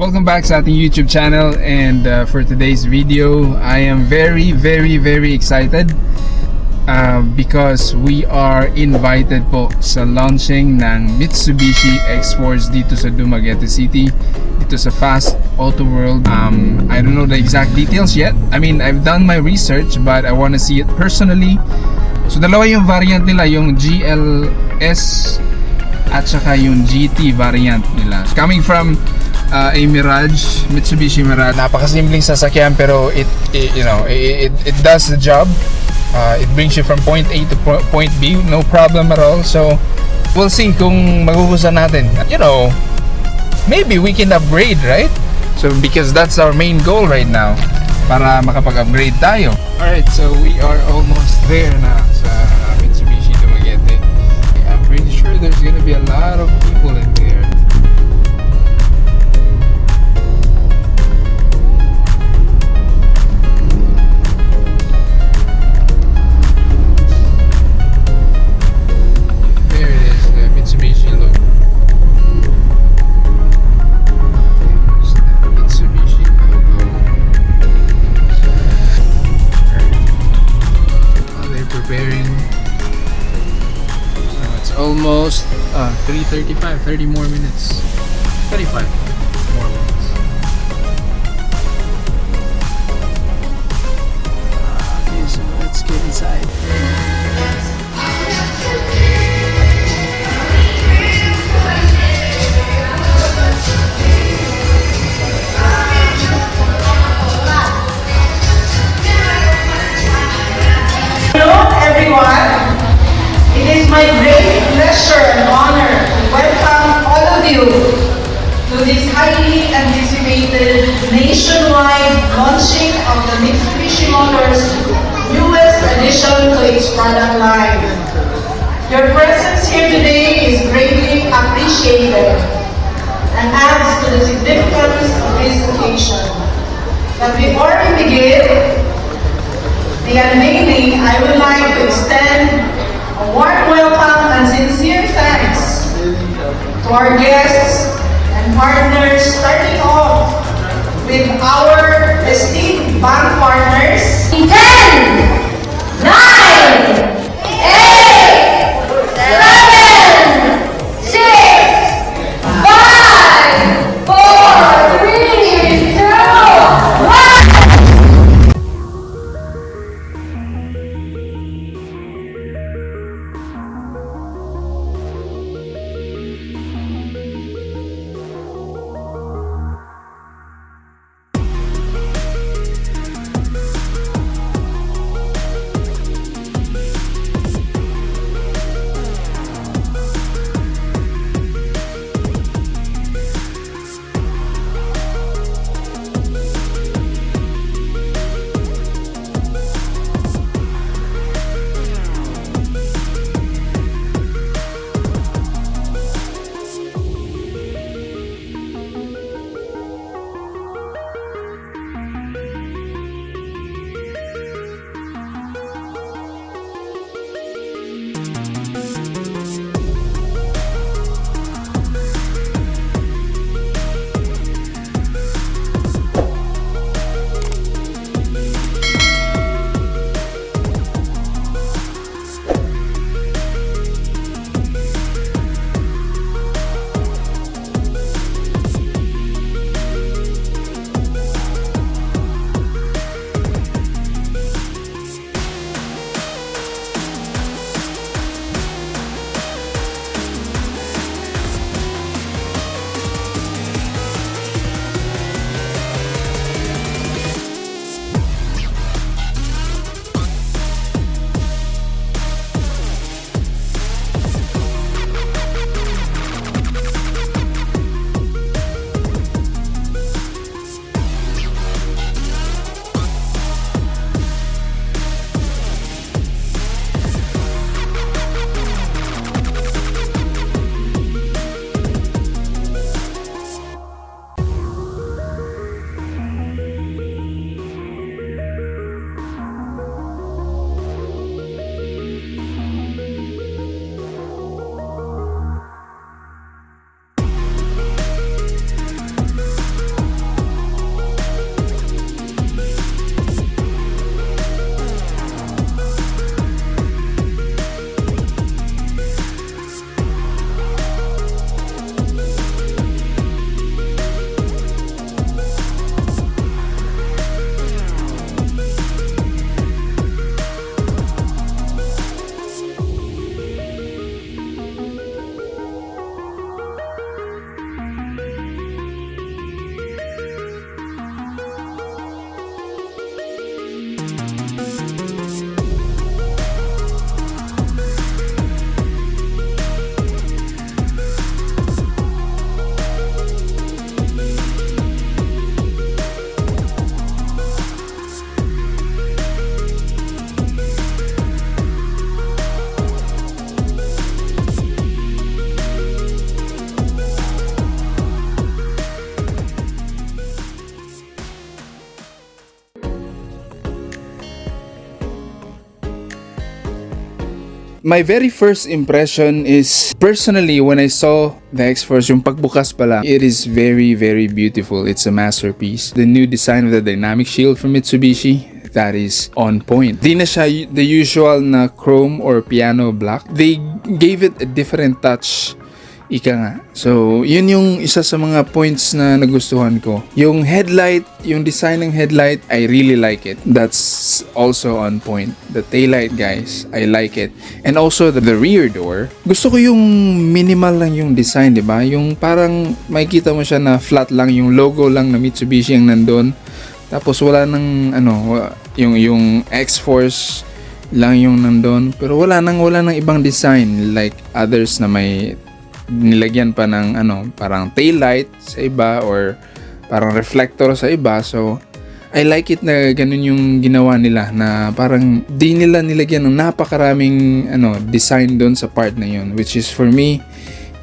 Welcome back sa ating YouTube channel, and for today's video I am very excited because we are invited po sa launching ng Mitsubishi Xforce dito sa Dumaguete City, dito sa Fast Auto World. I don't know the exact details yet. I mean, I've done my research but I want to see it personally. So dalawa yung variant nila, yung GLS at saka yung GT variant nila. Coming from a Mirage, Mitsubishi Mirage. Napakasimpleng sasakyan pero it does the job. It brings you from point A to point B, no problem at all. So we'll see kung magugustuhan natin. Maybe we can upgrade, right? So because that's our main goal right now, para makapag-upgrade tayo. Alright, so we are almost there na sa Mitsubishi Dumaguete. I'm pretty sure there's gonna be a lot of people in there. Almost 3:35, 30 more minutes, 35 more minutes. Okay, so let's get inside. Hello everyone, it is my great pleasure and honor to welcome all of you to this highly anticipated nationwide launching of the Mitsubishi Motors newest addition to its product line. Your presence here today is greatly appreciated and adds to the significance of this occasion. But before we begin the unveiling, I would like to extend a warm welcome and sincere thanks to our guests and partners, starting off with our esteemed bank partners. 10, 9, 8, 7, 6, 5, 4, 3, 2, 1. My very first impression is, personally, when I saw the Xforce, yung pagbukas pala, it is very, very beautiful. It's a masterpiece. The new design of the dynamic shield from Mitsubishi, that is on point. Di na siya the usual na chrome or piano black. They gave it a different touch. Ika nga. So, yun yung isa sa mga points na nagustuhan ko. Yung headlight, yung design ng headlight, I really like it. That's also on point. The taillight, guys, I like it. And also the rear door. Gusto ko yung minimal lang yung design, di ba? Yung parang makikita mo siya na flat lang, yung logo lang na Mitsubishi ang nandun. Tapos wala nang yung Xforce lang yung nandun. Pero wala nang ibang design like others na may nilagyan pa ng parang taillight sa iba or parang reflector sa iba. So I like it na ganun yung ginawa nila, na parang di nila nilagyan ng napakaraming design doon sa part na yun, which is for me,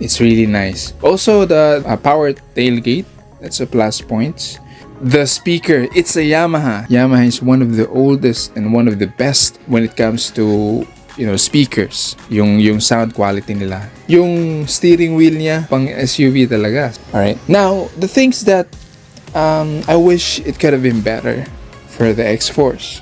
it's really nice. Also the power tailgate, that's a plus point. The speaker, it's a Yamaha. Yamaha is one of the oldest and one of the best when it comes to speakers, yung sound quality nila. Yung steering wheel niya, pang SUV talaga. Alright. Now, the things that I wish it could have been better for the Xforce.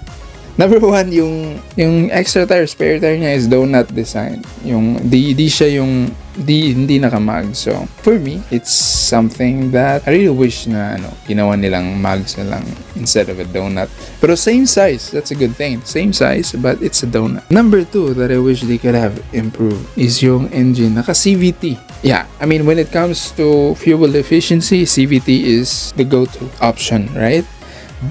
Number one, yung extra tire, spare tire niya is donut design. Yung di siya yung hindi nakamag. So, for me, it's something that I really wish na ginawa nilang mags na lang instead of a donut. Pero same size, that's a good thing. Same size, but it's a donut. Number two that I wish they could have improved is yung engine. Naka CVT. Yeah, I mean, when it comes to fuel efficiency, CVT is the go-to option, right?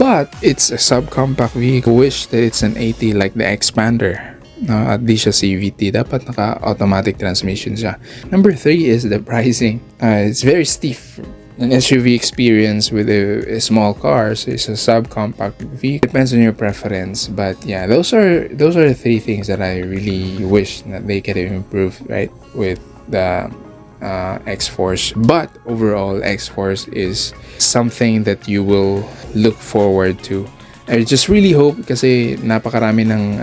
But it's a subcompact vehicle. Wish that it's an 80 like the Expander. At di siya CVT. Dapat naka-automatic transmission siya. Number 3 is the pricing. It's very stiff. An SUV experience with a small car, so it's a subcompact vehicle. Depends on your preference. But yeah, those are the 3 things that I really wish that they could have improved, right, with the Xforce. But overall, Xforce is something that you will look forward to. I just really hope, kasi napakarami ng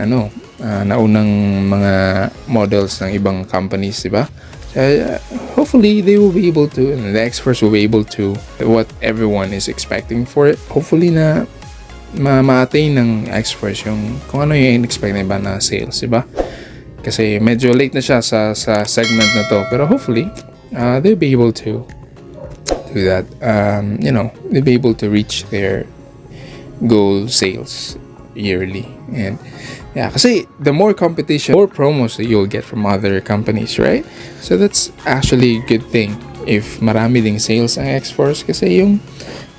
naunang mga models ng ibang companies, diba? Hopefully they will be able to, and the Xforce will be able to what everyone is expecting for it. Hopefully na ma-attain ng Xforce yung kung ano yung in-expect na iba na sales, diba? Kasi medyo late na siya sa segment na to, pero hopefully they'll be able to do that. They'll be able to reach their goal sales yearly. And yeah, kasi the more competition, more promos that you'll get from other companies, right? So that's actually a good thing if marami ding sales ang Xforce, kasi yung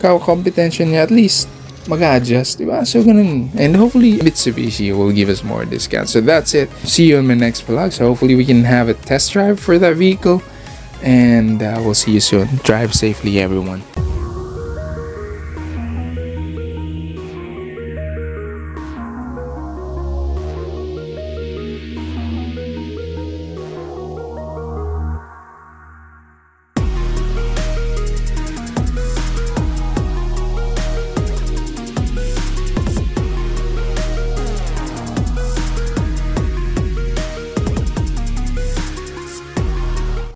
competition niya at least mag-adjust, diba? So ganun. And hopefully Mitsubishi will give us more discounts. So that's it. See you in my next vlog. So hopefully we can have a test drive for that vehicle, and we'll see you soon. Drive safely, everyone.